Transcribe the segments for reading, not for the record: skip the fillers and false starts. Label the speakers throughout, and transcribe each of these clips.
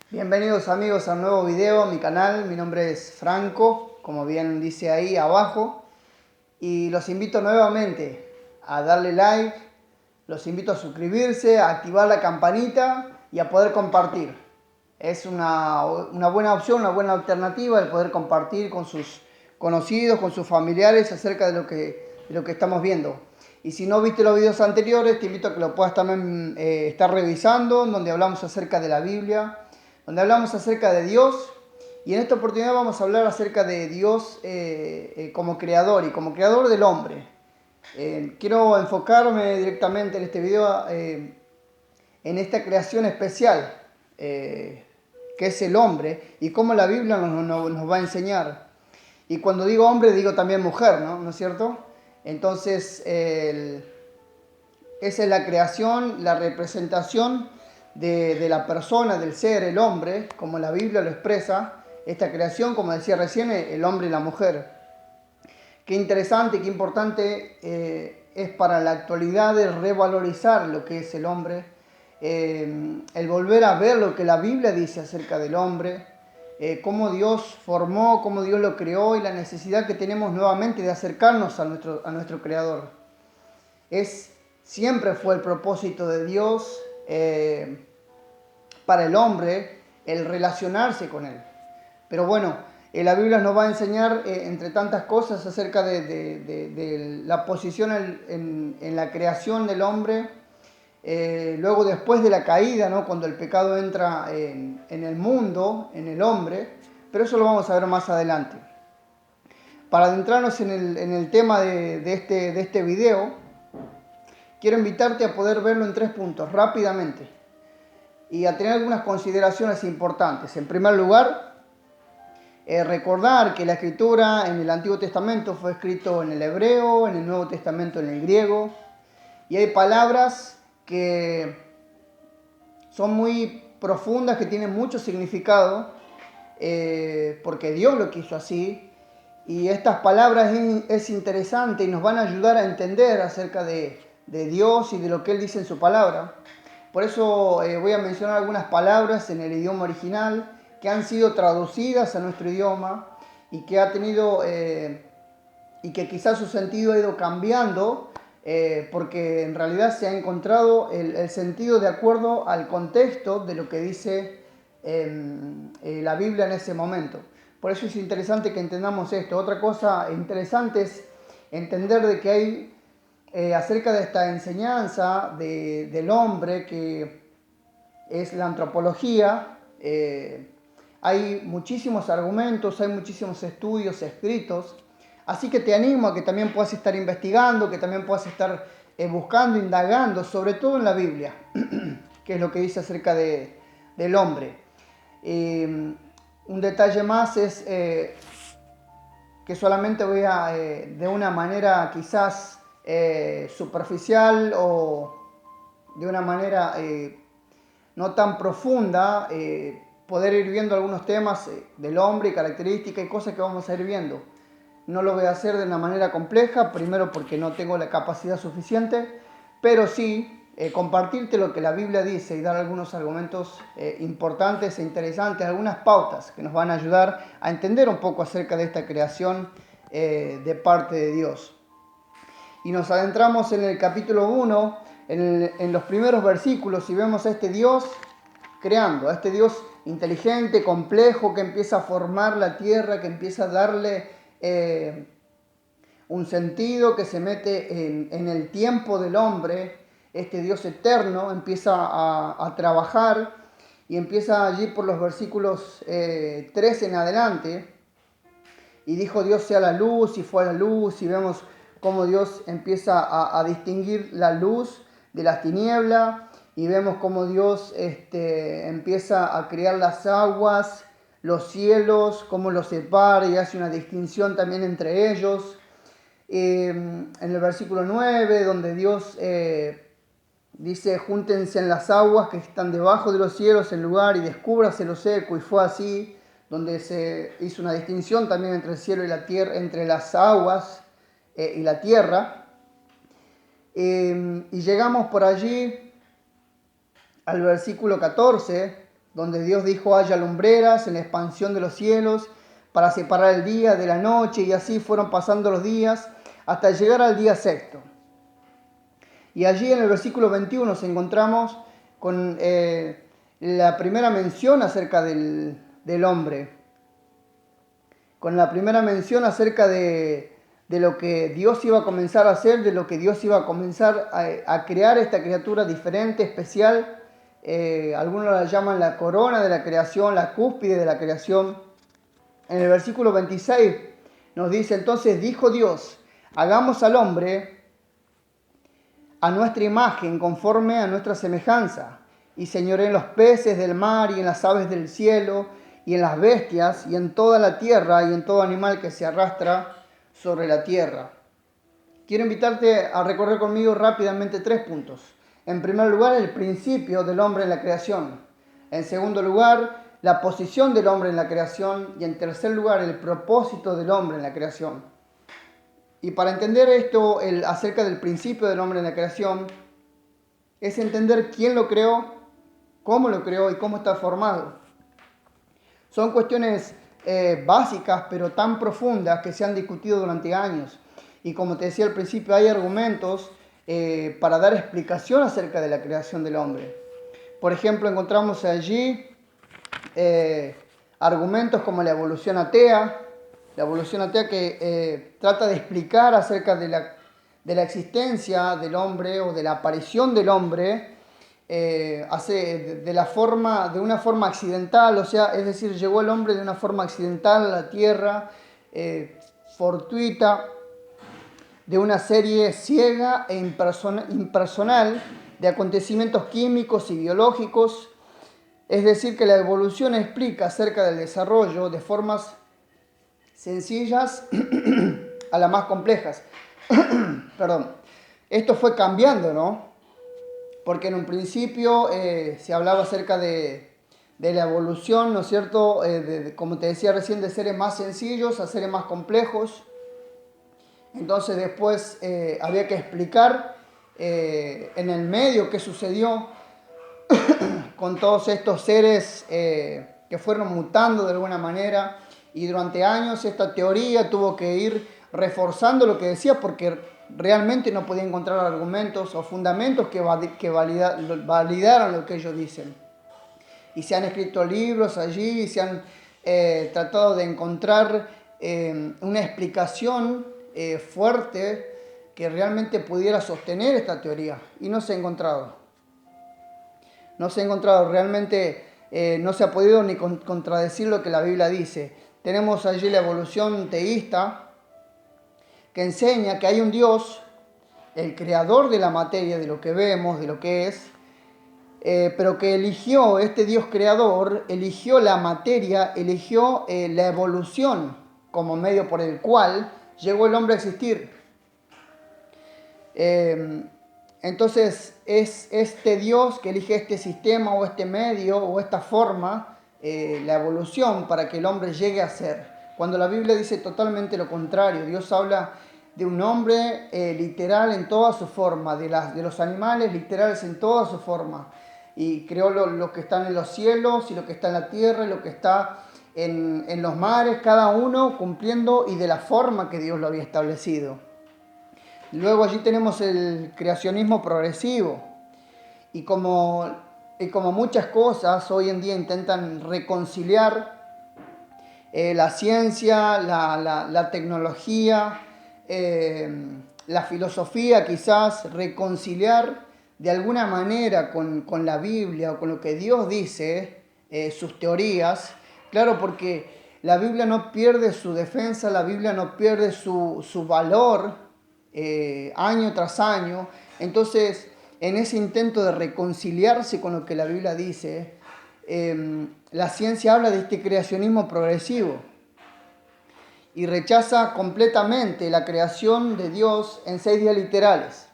Speaker 1: Bienvenidos amigos a un nuevo video a mi canal. Mi nombre es Franco, como bien dice ahí abajo, y los invito nuevamente a darle like, los invito a suscribirse, a activar la campanita y a poder compartir. Es una buena opción, una buena alternativa el poder compartir con sus conocidos, con sus familiares acerca de lo que estamos viendo. Y si no viste los videos anteriores, te invito a que lo puedas también estar revisando, donde hablamos acerca de la Biblia, donde hablamos acerca de Dios. Y en esta oportunidad vamos a hablar acerca de Dios como creador y como creador del hombre. Quiero enfocarme directamente en este video en esta creación especial que es el hombre y cómo la Biblia nos va a enseñar. Y cuando digo hombre digo también mujer, ¿no es cierto? Entonces esa es la creación, la representación de la persona, del ser, el hombre, como la Biblia lo expresa. Esta creación, como decía recién, el hombre y la mujer. Qué interesante, qué importante es para la actualidad el revalorizar lo que es el hombre, el volver a ver lo que la Biblia dice acerca del hombre, cómo Dios formó, cómo Dios lo creó y la necesidad que tenemos nuevamente de acercarnos a nuestro Creador. Siempre fue el propósito de Dios para el hombre el relacionarse con Él. Pero bueno, la Biblia nos va a enseñar, entre tantas cosas, acerca de la posición en la creación del hombre. Luego, después de la caída, ¿no? Cuando el pecado entra en el mundo, en el hombre. Pero eso lo vamos a ver más adelante. Para adentrarnos en el tema de este video, quiero invitarte a poder verlo en 3 puntos, rápidamente. Y a tener algunas consideraciones importantes. En primer lugar, recordar que la escritura en el Antiguo Testamento fue escrito en el hebreo, en el Nuevo Testamento en el griego, y hay palabras que son muy profundas, que tienen mucho significado, porque Dios lo quiso así, y estas palabras es interesante y nos van a ayudar a entender acerca de Dios y de lo que Él dice en su palabra. Por eso voy a mencionar algunas palabras en el idioma original que han sido traducidas a nuestro idioma y que ha tenido y que quizás su sentido ha ido cambiando porque en realidad se ha encontrado el sentido de acuerdo al contexto de lo que dice la Biblia en ese momento. Por eso es interesante que entendamos esto. Otra cosa interesante es entender de que hay acerca de esta enseñanza del hombre que es la antropología. Hay muchísimos argumentos, hay muchísimos estudios escritos, así que te animo a que también puedas estar investigando, que también puedas estar buscando, indagando, sobre todo en la Biblia, que es lo que dice acerca del hombre. Un detalle más es que solamente voy a, de una manera quizás superficial o de una manera no tan profunda, poder ir viendo algunos temas del hombre y características y cosas que vamos a ir viendo. No lo voy a hacer de una manera compleja, primero porque no tengo la capacidad suficiente, pero sí compartirte lo que la Biblia dice y dar algunos argumentos importantes e interesantes, algunas pautas que nos van a ayudar a entender un poco acerca de esta creación de parte de Dios. Y nos adentramos en el capítulo 1, en los primeros versículos, y vemos a este Dios creando, a este Dios inteligente, complejo, que empieza a formar la tierra, que empieza a darle un sentido, que se mete en el tiempo del hombre. Este Dios eterno empieza a trabajar y empieza allí por los versículos 3 en adelante. Y dijo Dios sea la luz, y fue la luz, y vemos cómo Dios empieza a distinguir la luz de las tinieblas, y vemos cómo Dios empieza a crear las aguas, los cielos, cómo los separa y hace una distinción también entre ellos. En el versículo 9, donde Dios dice, júntense en las aguas que están debajo de los cielos en lugar y descúbrase lo seco, y fue así, donde se hizo una distinción también entre el cielo y la tierra, entre las aguas y la tierra. Y llegamos por allí al versículo 14, donde Dios dijo haya lumbreras en la expansión de los cielos para separar el día de la noche, y así fueron pasando los días hasta llegar al día sexto. Y allí en el versículo 21 nos encontramos con la primera mención acerca del hombre, con la primera mención acerca de lo que Dios iba a comenzar a hacer, de lo que Dios iba a comenzar a crear esta criatura diferente, especial. Algunos la llaman la corona de la creación, la cúspide de la creación. En el versículo 26 nos dice: entonces dijo Dios, hagamos al hombre a nuestra imagen, conforme a nuestra semejanza, y señoree en los peces del mar, y en las aves del cielo, y en las bestias, y en toda la tierra, y en todo animal que se arrastra sobre la tierra. Quiero invitarte a recorrer conmigo rápidamente 3 puntos. En primer lugar, el principio del hombre en la creación. En segundo lugar, la posición del hombre en la creación. Y en tercer lugar, el propósito del hombre en la creación. Y para entender esto acerca del principio del hombre en la creación, es entender quién lo creó, cómo lo creó y cómo está formado. Son cuestiones básicas, pero tan profundas que se han discutido durante años. Y como te decía al principio, hay argumentos para dar explicación acerca de la creación del hombre. Por ejemplo, encontramos allí argumentos como la evolución atea que trata de explicar acerca de la existencia del hombre o de la aparición del hombre de una forma accidental, o sea, es decir, llegó el hombre de una forma accidental a la tierra, fortuita, de una serie ciega e impersonal de acontecimientos químicos y biológicos. Es decir, que la evolución explica acerca del desarrollo de formas sencillas a las más complejas. Perdón. Esto fue cambiando, ¿no? Porque en un principio se hablaba acerca de la evolución, ¿no es cierto? Como te decía recién, de seres más sencillos a seres más complejos. Entonces después había que explicar en el medio qué sucedió con todos estos seres que fueron mutando de alguna manera. Y durante años esta teoría tuvo que ir reforzando lo que decía, porque realmente no podía encontrar argumentos o fundamentos que validaran lo que ellos dicen. Y se han escrito libros allí, y se han tratado de encontrar una explicación fuerte que realmente pudiera sostener esta teoría. Y no se ha encontrado. No se ha encontrado, realmente no se ha podido ni contradecir lo que la Biblia dice. Tenemos allí la evolución teísta, que enseña que hay un Dios, el creador de la materia, de lo que vemos, de lo que es, pero que eligió, este Dios creador, eligió la materia, eligió la evolución como medio por el cual llegó el hombre a existir. Entonces es este Dios que elige este sistema o este medio o esta forma, la evolución, para que el hombre llegue a ser. Cuando la Biblia dice totalmente lo contrario. Dios habla de un hombre literal en toda su forma, de los animales literales en toda su forma. Y creó lo que está en los cielos y lo que está en la tierra y lo que está en los mares, cada uno cumpliendo y de la forma que Dios lo había establecido. Luego allí tenemos el creacionismo progresivo. Y como muchas cosas hoy en día intentan reconciliar la ciencia, la tecnología, la filosofía, quizás reconciliar de alguna manera con la Biblia o con lo que Dios dice, sus teorías. Claro, porque la Biblia no pierde su defensa, la Biblia no pierde su valor año tras año. Entonces, en ese intento de reconciliarse con lo que la Biblia dice, la ciencia habla de este creacionismo progresivo y rechaza completamente la creación de Dios en 6 días literales.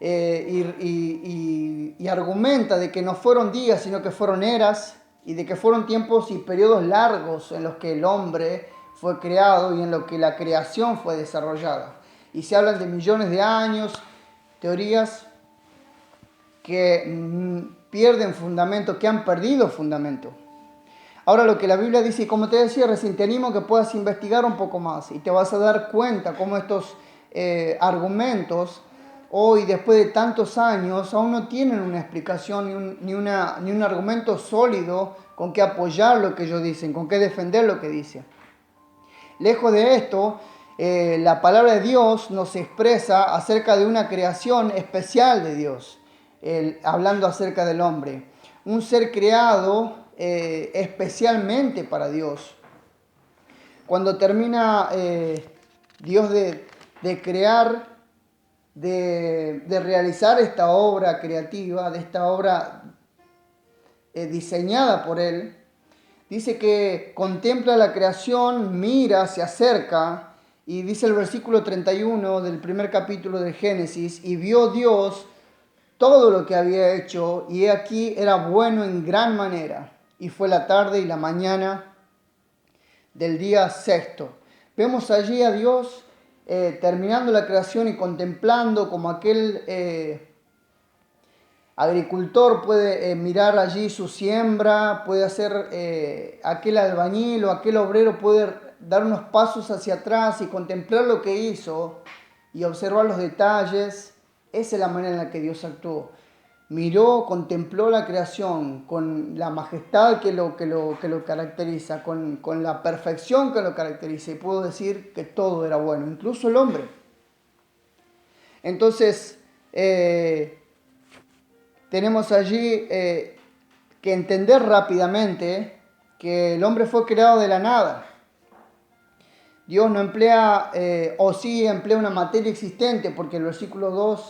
Speaker 1: Y argumenta de que no fueron días, sino que fueron eras, y de que fueron tiempos y periodos largos en los que el hombre fue creado y en los que la creación fue desarrollada. Y se hablan de millones de años, teorías que pierden fundamento, que han perdido fundamento. Ahora lo que la Biblia dice, y como te decía recién, te animo a que puedas investigar un poco más y te vas a dar cuenta cómo estos argumentos, hoy después de tantos años, aún no tienen una explicación ni un argumento sólido con que apoyar lo que ellos dicen, con que defender lo que dicen. Lejos de esto, la palabra de Dios nos expresa acerca de una creación especial de Dios, hablando acerca del hombre. Un ser creado especialmente para Dios. Cuando termina Dios de crear, de realizar esta obra creativa, de esta obra diseñada por Él, dice que contempla la creación, mira, se acerca, y dice el versículo 31 del primer capítulo de Génesis, y vio Dios todo lo que había hecho, y he aquí era bueno en gran manera, y fue la tarde y la mañana del día sexto. Vemos allí a Dios terminando la creación y contemplando como aquel agricultor puede mirar allí su siembra, puede hacer aquel albañil o aquel obrero puede dar unos pasos hacia atrás y contemplar lo que hizo y observar los detalles. Esa es la manera en la que Dios actuó. Miró, contempló la creación con la majestad que lo caracteriza, con la perfección que lo caracteriza, y pudo decir que todo era bueno, incluso el hombre. Entonces, tenemos allí que entender rápidamente que el hombre fue creado de la nada. Dios no emplea, o sí emplea una materia existente, porque el versículo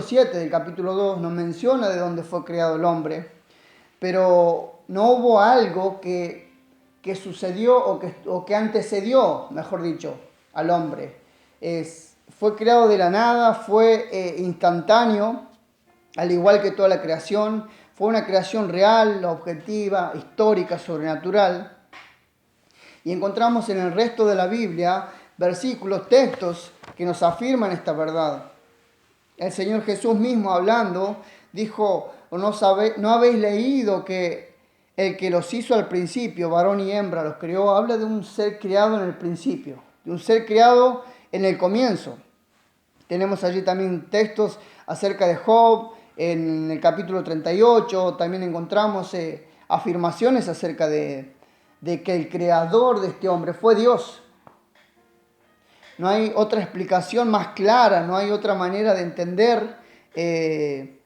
Speaker 1: 7 del capítulo 2 nos menciona de dónde fue creado el hombre, pero no hubo algo que sucedió o que antecedió, mejor dicho, al hombre. Fue creado de la nada, fue instantáneo, al igual que toda la creación. Fue una creación real, objetiva, histórica, sobrenatural. Y encontramos en el resto de la Biblia versículos, textos que nos afirman esta verdad. El Señor Jesús mismo hablando dijo, ¿no habéis leído que el que los hizo al principio, varón y hembra, los creó? Habla de un ser creado en el principio, de un ser creado en el comienzo. Tenemos allí también textos acerca de Job, en el capítulo 38, también encontramos afirmaciones acerca de que el creador de este hombre fue Dios. No hay otra explicación más clara, no hay otra manera de entender que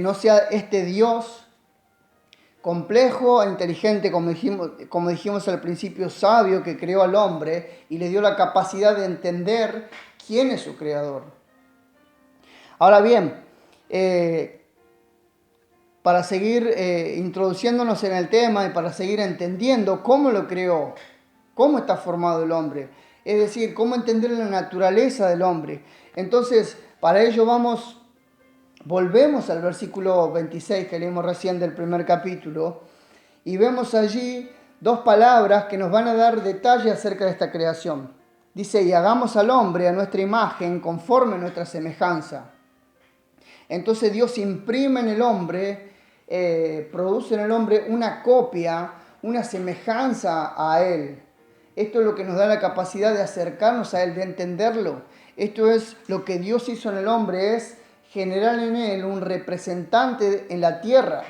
Speaker 1: no sea este Dios complejo e inteligente, como dijimos al principio, sabio, que creó al hombre y le dio la capacidad de entender quién es su creador. Ahora bien, para seguir introduciéndonos en el tema y para seguir entendiendo cómo lo creó, cómo está formado el hombre, es decir, cómo entender la naturaleza del hombre. Entonces, para ello volvemos al versículo 26 que leímos recién del primer capítulo, y vemos allí dos palabras que nos van a dar detalle acerca de esta creación. Dice, y hagamos al hombre a nuestra imagen, conforme a nuestra semejanza. Entonces Dios imprime en el hombre, produce en el hombre una copia, una semejanza a Él. Esto es lo que nos da la capacidad de acercarnos a Él, de entenderlo. Esto es lo que Dios hizo en el hombre, es generar en Él un representante en la tierra.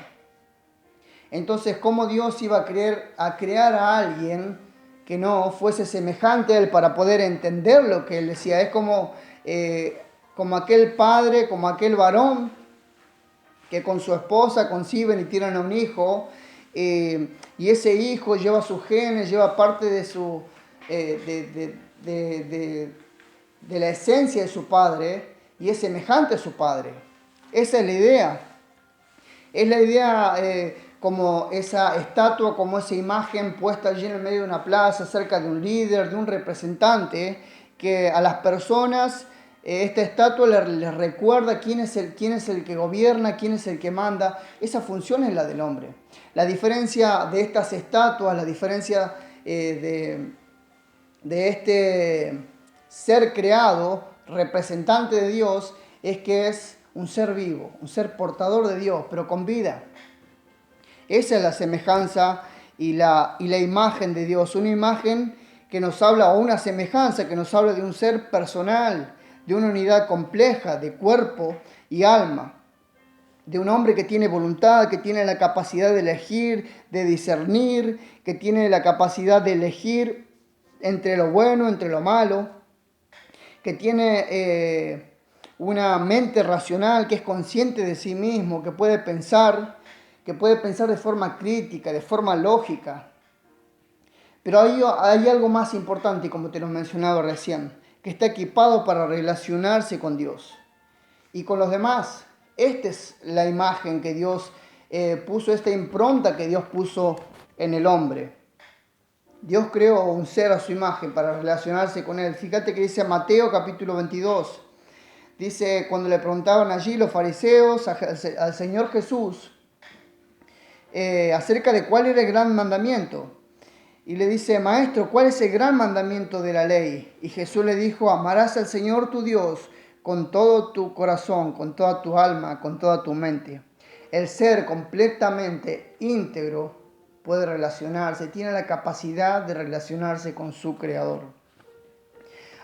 Speaker 1: Entonces, ¿cómo Dios iba a crear a alguien que no fuese semejante a Él para poder entender lo que Él decía? Es como aquel padre, como aquel varón que con su esposa conciben y tienen a un hijo, y ese hijo lleva sus genes, lleva parte de la esencia de su padre y es semejante a su padre. Esa es la idea. Es la idea como esa estatua, como esa imagen puesta allí en el medio de una plaza, cerca de un líder, de un representante, que a las personas esta estatua les recuerda quién es el que gobierna, quién es el que manda. Esa función es la del hombre. La diferencia de estas estatuas, la diferencia de este ser creado, representante de Dios, es que es un ser vivo, un ser portador de Dios, pero con vida. Esa es la semejanza y la imagen de Dios, una imagen que nos habla, o una semejanza que nos habla de un ser personal, de una unidad compleja de cuerpo y alma, de un hombre que tiene voluntad, que tiene la capacidad de elegir, de discernir, que tiene la capacidad de elegir entre lo bueno, entre lo malo, que tiene una mente racional, que es consciente de sí mismo, que puede pensar de forma crítica, de forma lógica. Pero hay algo más importante, como te lo he mencionado recién, que está equipado para relacionarse con Dios y con los demás. Esta es la imagen que Dios puso, esta impronta que Dios puso en el hombre. Dios creó un ser a su imagen para relacionarse con él. Fíjate que dice Mateo capítulo 22. Dice, cuando le preguntaban allí los fariseos al Señor Jesús acerca de cuál era el gran mandamiento. Y le dice, Maestro, ¿cuál es el gran mandamiento de la ley? Y Jesús le dijo, amarás al Señor tu Dios con todo tu corazón, con toda tu alma, con toda tu mente. El ser completamente íntegro puede relacionarse, tiene la capacidad de relacionarse con su Creador.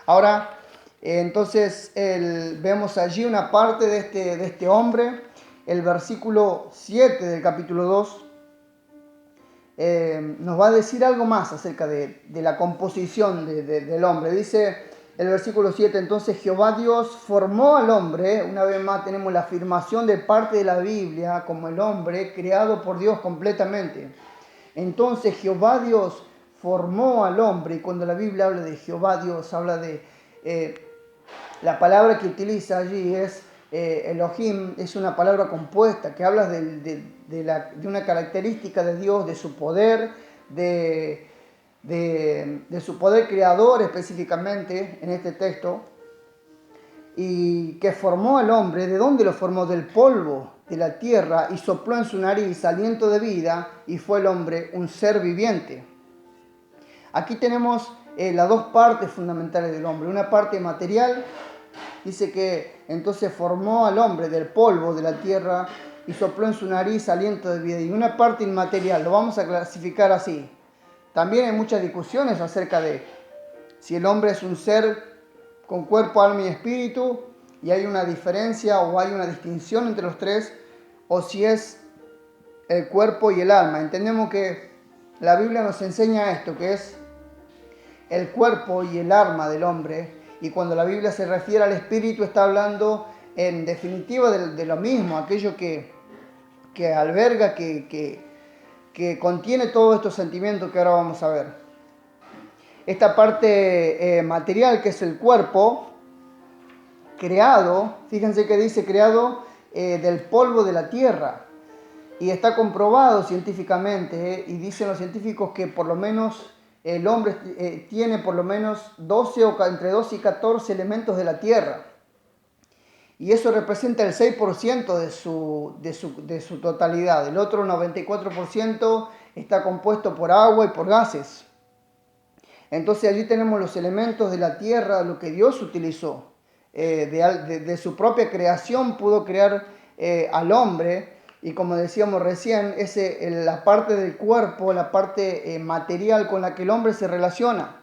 Speaker 1: Ahora, entonces vemos allí una parte de este hombre, el versículo 7 del capítulo 2, nos va a decir algo más acerca de la composición del hombre. Dice el versículo 7, entonces Jehová Dios formó al hombre, una vez más tenemos la afirmación de parte de la Biblia como el hombre creado por Dios completamente. Entonces Jehová Dios formó al hombre, y cuando la Biblia habla de Jehová Dios, habla de, la palabra que utiliza allí es Elohim, es una palabra compuesta que habla de una característica de Dios, de su poder, de su poder creador específicamente en este texto, y que formó al hombre. ¿De dónde lo formó? Del polvo de la tierra, y sopló en su nariz aliento de vida, y fue el hombre un ser viviente. Aquí tenemos las dos partes fundamentales del hombre. Una parte material, dice que entonces formó al hombre del polvo de la tierra y sopló en su nariz aliento de vida. Y una parte inmaterial, lo vamos a clasificar así. También hay muchas discusiones acerca de si el hombre es un ser con cuerpo, alma y espíritu, y hay una diferencia o hay una distinción entre los tres, o si es el cuerpo y el alma. Entendemos que la Biblia nos enseña esto, que es el cuerpo y el alma del hombre, y cuando la Biblia se refiere al espíritu está hablando en definitiva de lo mismo, aquello que alberga, que contiene todos estos sentimientos que ahora vamos a ver. Esta parte material, que es el cuerpo, creado, fíjense que dice creado del polvo de la tierra, y está comprobado científicamente, y dicen los científicos que por lo menos el hombre tiene por lo menos 12 o entre 12 y 14 elementos de la tierra, y eso representa el 6% de su totalidad. El otro 94% está compuesto por agua y por gases. Entonces allí tenemos los elementos de la tierra, lo que Dios utilizó. De su propia creación pudo crear al hombre, y como decíamos recién, la parte del cuerpo, la parte material con la que el hombre se relaciona,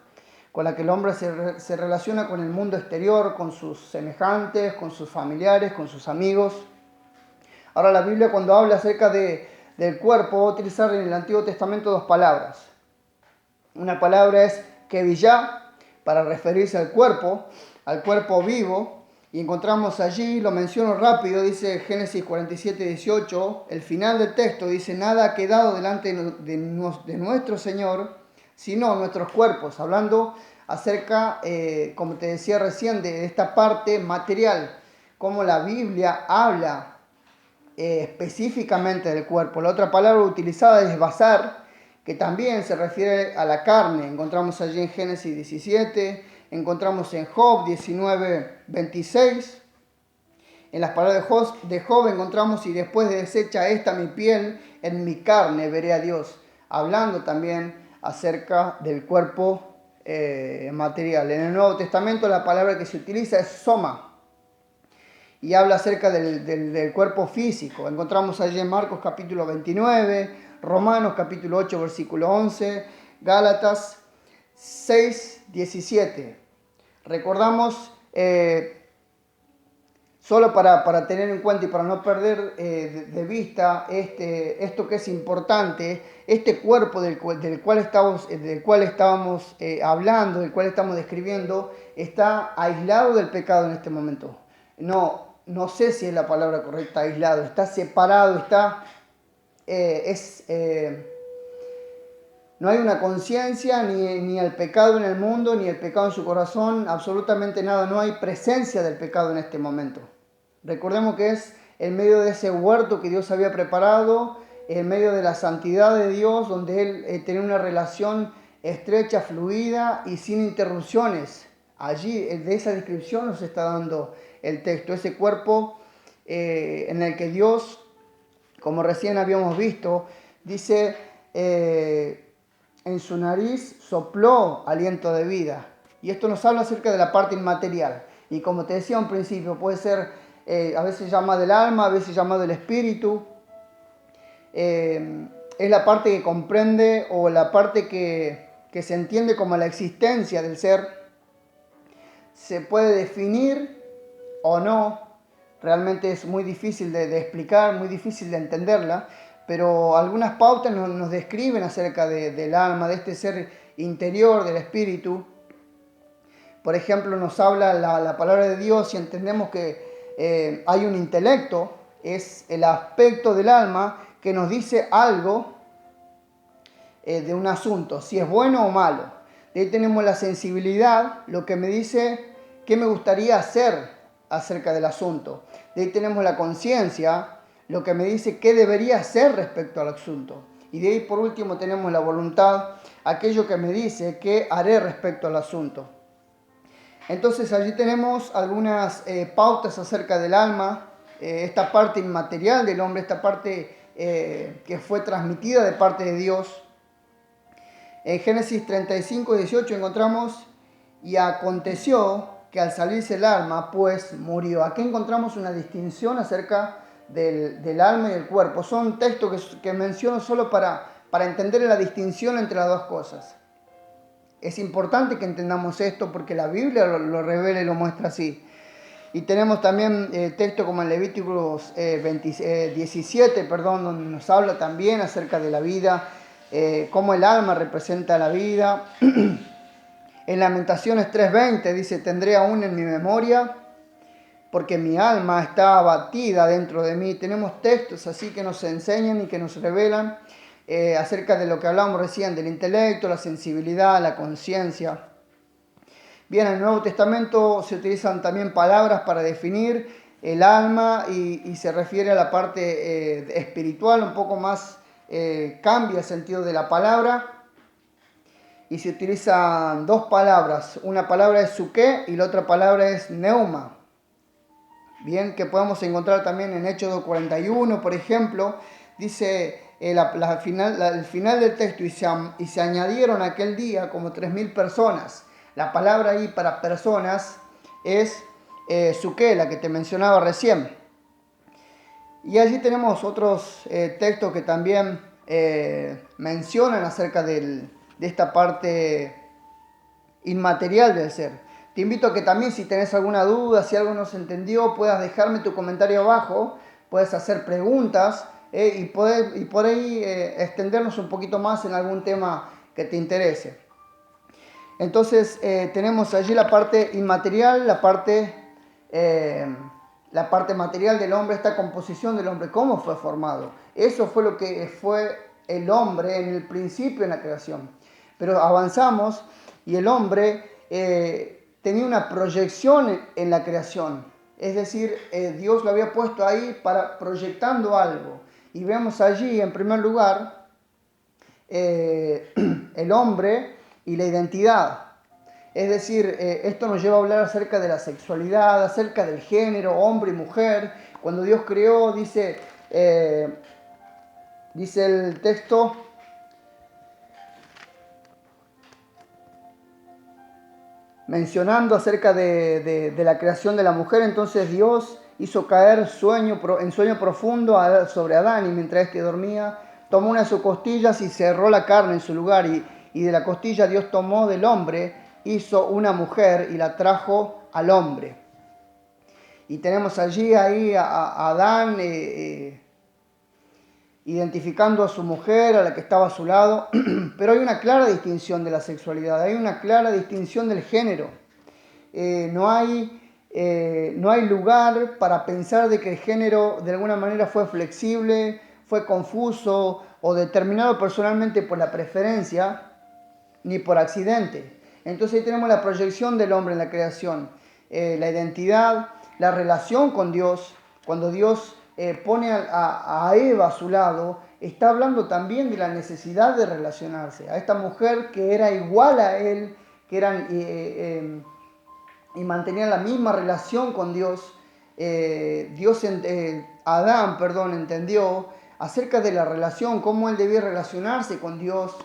Speaker 1: con la que el hombre se relaciona con el mundo exterior, con sus semejantes, con sus familiares, con sus amigos. Ahora la Biblia, cuando habla acerca del cuerpo, va a utilizar en el Antiguo Testamento dos palabras. Una palabra es Kevillá, para referirse al cuerpo vivo, y encontramos allí, lo menciono rápido, dice Génesis 47, 18, el final del texto dice, nada ha quedado delante de nuestro Señor, sino nuestros cuerpos, hablando acerca, como te decía recién, de esta parte material, como la Biblia habla específicamente del cuerpo. La otra palabra utilizada es basar, que también se refiere a la carne. Encontramos allí en Génesis 17, encontramos en Job 19, 26. En las palabras de Job encontramos, y después de deshecha esta mi piel, en mi carne veré a Dios. Hablando también acerca del cuerpo material. En el Nuevo Testamento la palabra que se utiliza es soma. y habla acerca del cuerpo físico. Encontramos allí en Marcos capítulo 29, Romanos capítulo 8, versículo 11, Gálatas 6, 17. Recordamos, solo para tener en cuenta y para no perder de vista esto que es importante, este cuerpo del cual estábamos hablando, del cual estamos describiendo, está aislado del pecado en este momento. No sé si es la palabra correcta, aislado, está separado, no hay una conciencia, ni el pecado en el mundo, ni el pecado en su corazón, absolutamente nada, no hay presencia del pecado en este momento. Recordemos que es en medio de ese huerto que Dios había preparado, en medio de la santidad de Dios, donde Él tenía una relación estrecha, fluida y sin interrupciones. Allí, de esa descripción nos está dando el texto, ese cuerpo en el que Dios, como recién habíamos visto, dice, en su nariz sopló aliento de vida. Y esto nos habla acerca de la parte inmaterial. Y como te decía un principio, puede ser a veces llamado del alma, a veces llamado del espíritu. Es la parte que comprende o la parte que se entiende como la existencia del ser. Se puede definir o no. Realmente es muy difícil de explicar, muy difícil de entenderla. Pero algunas pautas nos describen acerca del alma, de este ser interior, del espíritu. Por ejemplo, nos habla la palabra de Dios y entendemos que hay un intelecto, es el aspecto del alma que nos dice algo de un asunto, si es bueno o malo. De ahí tenemos la sensibilidad, lo que me dice qué me gustaría hacer acerca del asunto. De ahí tenemos la conciencia, lo que me dice qué debería hacer respecto al asunto. Y de ahí por último tenemos la voluntad, aquello que me dice qué haré respecto al asunto. Entonces allí tenemos algunas pautas acerca del alma, esta parte inmaterial del hombre, esta parte que fue transmitida de parte de Dios. En Génesis 35, 18 encontramos, y aconteció que al salirse el alma, pues murió. Aquí encontramos una distinción acerca del alma y el cuerpo. Son textos que menciono solo para entender la distinción entre las dos cosas. Es importante que entendamos esto porque la Biblia lo revela y lo muestra así. Y tenemos también textos como en Levíticos 17, donde nos habla también acerca de la vida, cómo el alma representa la vida. En Lamentaciones 3:20 dice, tendré aún en mi memoria, porque mi alma está abatida dentro de mí. Tenemos textos así que nos enseñan y que nos revelan acerca de lo que hablamos recién, del intelecto, la sensibilidad, la conciencia. Bien, en el Nuevo Testamento se utilizan también palabras para definir el alma y se refiere a la parte espiritual, un poco más cambia el sentido de la palabra. Y se utilizan dos palabras, una palabra es suke y la otra palabra es neuma. Bien, que podemos encontrar también en Éxodo 41, por ejemplo, dice el final del texto, y se añadieron aquel día como 3.000 personas. La palabra ahí para personas es suke, la que te mencionaba recién. Y allí tenemos otros textos que también mencionan acerca de esta parte inmaterial del ser. Te invito a que también, si tenés alguna duda, si algo no se entendió, puedas dejarme tu comentario abajo, puedes hacer preguntas y por ahí extendernos un poquito más en algún tema que te interese. Entonces tenemos allí la parte inmaterial, la parte material del hombre, esta composición del hombre, cómo fue formado. Eso fue lo que fue el hombre en el principio en la creación. Pero avanzamos y el hombre tenía una proyección en la creación. Es decir, Dios lo había puesto ahí proyectando algo. Y vemos allí, en primer lugar, el hombre y la identidad. Es decir, esto nos lleva a hablar acerca de la sexualidad, acerca del género, hombre y mujer. Cuando Dios creó, dice el texto, mencionando acerca de la creación de la mujer, entonces Dios hizo caer en sueño profundo sobre Adán, y mientras éste dormía, tomó una de sus costillas y cerró la carne en su lugar, y de la costilla Dios tomó del hombre, hizo una mujer y la trajo al hombre. Y tenemos allí a Adán identificando a su mujer, a la que estaba a su lado, pero hay una clara distinción de la sexualidad, hay una clara distinción del género. No hay lugar para pensar de que el género de alguna manera fue flexible, fue confuso o determinado personalmente por la preferencia ni por accidente. Entonces ahí tenemos la proyección del hombre en la creación, la identidad, la relación con Dios. Cuando Dios pone a Eva a su lado, está hablando también de la necesidad de relacionarse. A esta mujer que era igual a él, que eran y mantenían la misma relación con Dios. Adán entendió acerca de la relación, cómo él debía relacionarse con Dios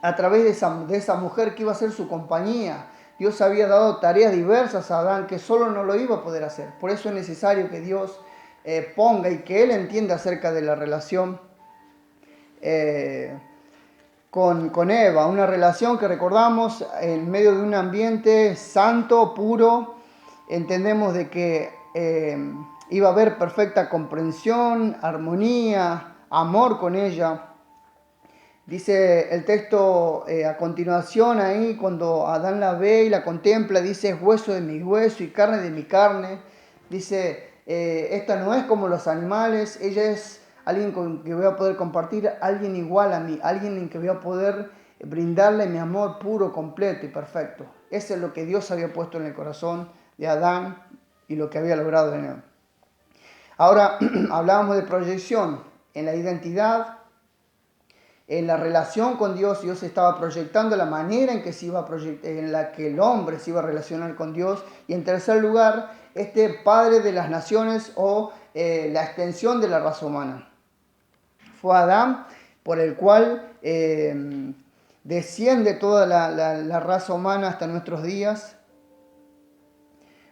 Speaker 1: a través de esa mujer que iba a ser su compañía. Dios había dado tareas diversas a Adán que solo no lo iba a poder hacer. Por eso es necesario que Dios ponga y que él entienda acerca de la relación con Eva, una relación que recordamos en medio de un ambiente santo, puro. Entendemos de que iba a haber perfecta comprensión, armonía, amor con ella. Dice el texto a continuación ahí, cuando Adán la ve y la contempla, dice: es hueso de mi hueso y carne de mi carne. Dice, esta no es como los animales, ella es alguien con que voy a poder compartir, alguien igual a mí, alguien en que voy a poder brindarle mi amor puro, completo y perfecto. Eso es lo que Dios había puesto en el corazón de Adán y lo que había logrado en él. Ahora hablábamos de proyección en la identidad. En la relación con Dios, Dios estaba proyectando la manera en que en la que el hombre se iba a relacionar con Dios. Y en tercer lugar, este Padre de las naciones o la extensión de la raza humana. Fue Adán por el cual desciende toda la raza humana hasta nuestros días.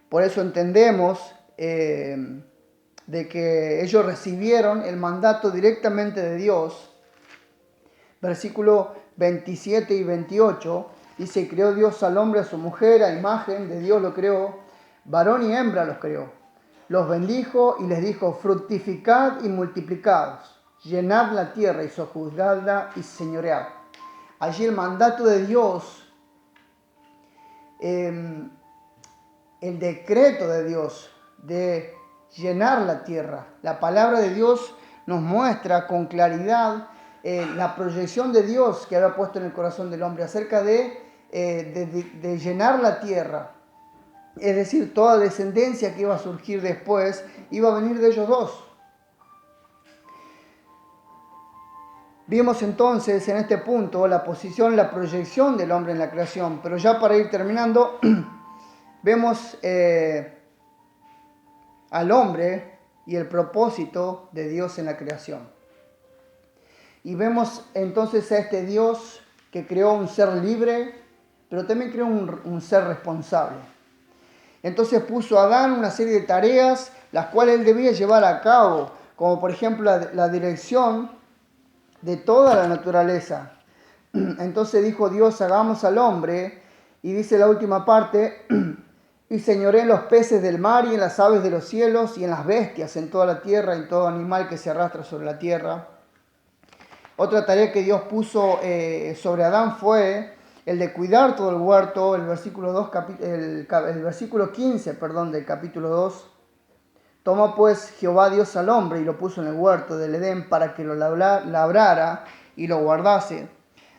Speaker 1: Por eso entendemos de que ellos recibieron el mandato directamente de Dios. Versículo 27 y 28, dice: creó Dios al hombre a su mujer, a imagen de Dios lo creó, varón y hembra los creó. Los bendijo y les dijo: fructificad y multiplicaos, llenad la tierra y sojuzgadla y señoread. Allí el mandato de Dios, el decreto de Dios de llenar la tierra. La palabra de Dios nos muestra con claridad la proyección de Dios que había puesto en el corazón del hombre acerca de llenar la tierra. Es decir, toda descendencia que iba a surgir después iba a venir de ellos dos. Vimos entonces en este punto la posición, la proyección del hombre en la creación, pero ya para ir terminando, vemos al hombre y el propósito de Dios en la creación. Y vemos entonces a este Dios que creó un ser libre, pero también creó un ser responsable. Entonces puso a Adán una serie de tareas, las cuales él debía llevar a cabo, como por ejemplo la dirección de toda la naturaleza. Entonces dijo Dios: hagamos al hombre, y dice la última parte: y señoré en los peces del mar y en las aves de los cielos y en las bestias, en toda la tierra, en todo animal que se arrastra sobre la tierra. Otra tarea que Dios puso sobre Adán fue el de cuidar todo el huerto. El versículo 15 del capítulo 2. Tomó pues Jehová Dios al hombre y lo puso en el huerto del Edén para que lo labrara y lo guardase.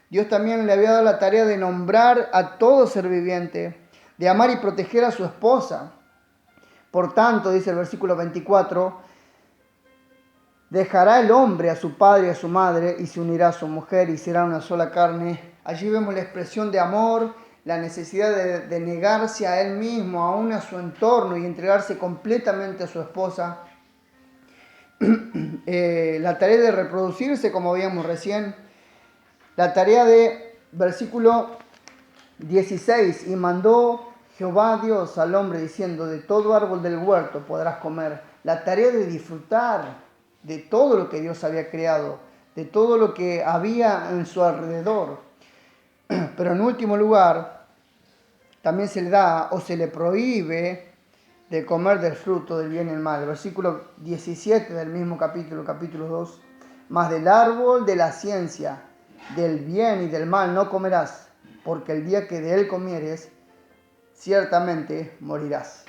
Speaker 1: Dios también le había dado la tarea de nombrar a todo ser viviente, de amar y proteger a su esposa. Por tanto, dice el versículo 24, dejará el hombre a su padre y a su madre y se unirá a su mujer y será una sola carne. Allí vemos la expresión de amor, la necesidad de negarse a él mismo, aún a su entorno, y entregarse completamente a su esposa. La tarea de reproducirse, como veíamos recién. La tarea de, versículo 16, y mandó Jehová Dios al hombre diciendo, de todo árbol del huerto podrás comer. La tarea de disfrutar de todo lo que Dios había creado, de todo lo que había en su alrededor. Pero en último lugar, también se le da o se le prohíbe de comer del fruto del bien y el mal. Versículo 17 del mismo capítulo 2. Mas del árbol de la ciencia, del bien y del mal no comerás, porque el día que de él comieres, ciertamente morirás.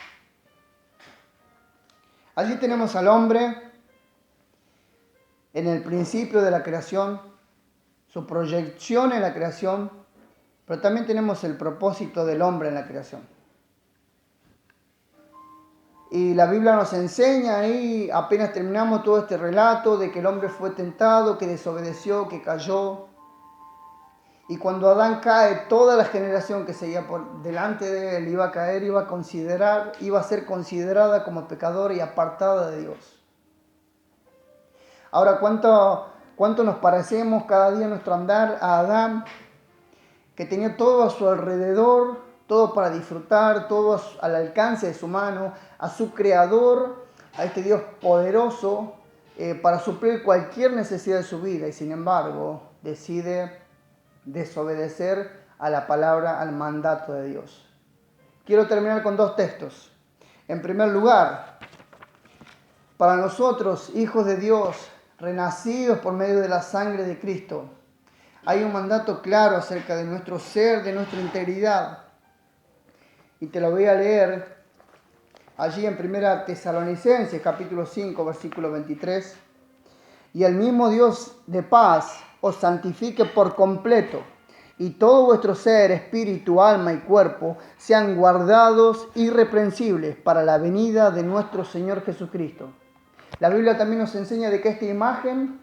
Speaker 1: Allí tenemos al hombre en el principio de la creación, su proyección en la creación, pero también tenemos el propósito del hombre en la creación. Y la Biblia nos enseña ahí, apenas terminamos todo este relato, de que el hombre fue tentado, que desobedeció, que cayó. Y cuando Adán cae, toda la generación que seguía por delante de él iba a caer, iba a ser considerada como pecadora y apartada de Dios. Ahora, ¿cuánto nos parecemos cada día en nuestro andar a Adán, que tenía todo a su alrededor, todo para disfrutar, todo al alcance de su mano, a su creador, a este Dios poderoso, para suplir cualquier necesidad de su vida, y sin embargo decide desobedecer a la palabra, al mandato de Dios? Quiero terminar con dos textos. En primer lugar, para nosotros, hijos de Dios, renacidos por medio de la sangre de Cristo, hay un mandato claro acerca de nuestro ser, de nuestra integridad. Y te lo voy a leer allí en 1 Tesalonicenses, capítulo 5, versículo 23. Y el mismo Dios de paz os santifique por completo, y todo vuestro ser, espíritu, alma y cuerpo sean guardados irreprensibles para la venida de nuestro Señor Jesucristo. La Biblia también nos enseña de que esta imagen,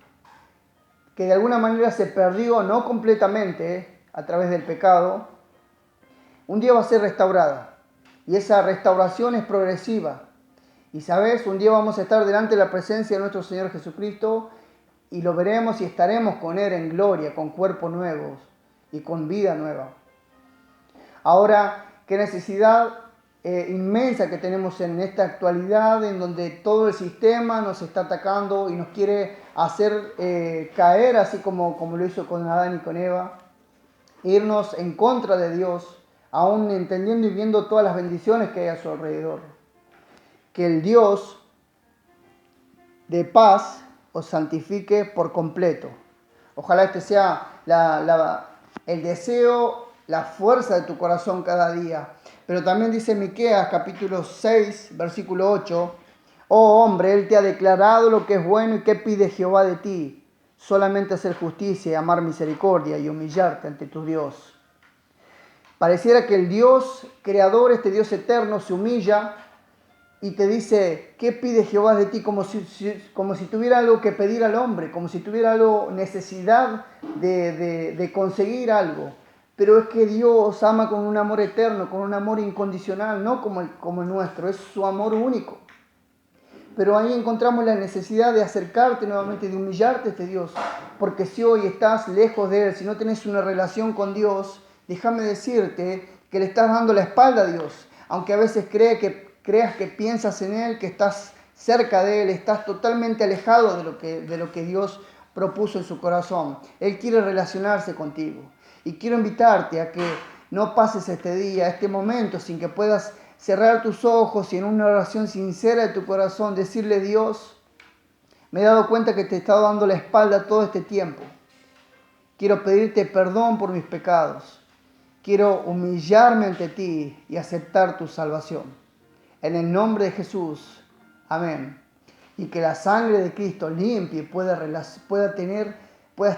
Speaker 1: que de alguna manera se perdió, no completamente, a través del pecado, un día va a ser restaurada. Y esa restauración es progresiva. Y sabes, un día vamos a estar delante de la presencia de nuestro Señor Jesucristo y lo veremos y estaremos con Él en gloria, con cuerpos nuevos y con vida nueva. Ahora, qué necesidad inmensa que tenemos en esta actualidad, en donde todo el sistema nos está atacando y nos quiere hacer caer, así como lo hizo con Adán y con Eva, irnos en contra de Dios, aún entendiendo y viendo todas las bendiciones que hay a su alrededor. Que el Dios de paz os santifique por completo. Ojalá este sea el deseo, la fuerza de tu corazón cada día. Pero también dice Miqueas capítulo 6, versículo 8, oh hombre, Él te ha declarado lo que es bueno y qué pide Jehová de ti, solamente hacer justicia y amar misericordia y humillarte ante tu Dios. Pareciera que el Dios creador, este Dios eterno, se humilla y te dice, ¿qué pide Jehová de ti? Como si tuviera algo que pedir al hombre, como si tuviera algo, necesidad de conseguir algo. Pero es que Dios ama con un amor eterno, con un amor incondicional, no como el nuestro, es su amor único. Pero ahí encontramos la necesidad de acercarte nuevamente, de humillarte a este Dios. Porque si hoy estás lejos de Él, si no tenés una relación con Dios, déjame decirte que le estás dando la espalda a Dios. Aunque a veces creas que piensas en Él, que estás cerca de Él, estás totalmente alejado de lo que Dios propuso en su corazón. Él quiere relacionarse contigo. Y quiero invitarte a que no pases este día, este momento, sin que puedas cerrar tus ojos y en una oración sincera de tu corazón decirle: Dios, me he dado cuenta que te he estado dando la espalda todo este tiempo. Quiero pedirte perdón por mis pecados. Quiero humillarme ante ti y aceptar tu salvación. En el nombre de Jesús. Amén. Y que la sangre de Cristo limpie y puedas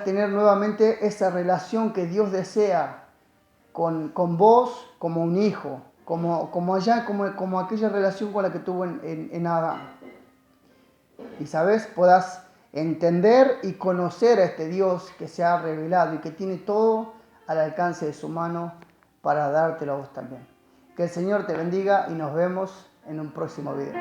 Speaker 1: tener nuevamente esa relación que Dios desea con vos como un hijo, como aquella relación con la que tuvo en Adán. Y sabes, puedas entender y conocer a este Dios que se ha revelado y que tiene todo al alcance de su mano para dártelo a vos también. Que el Señor te bendiga y nos vemos en un próximo video.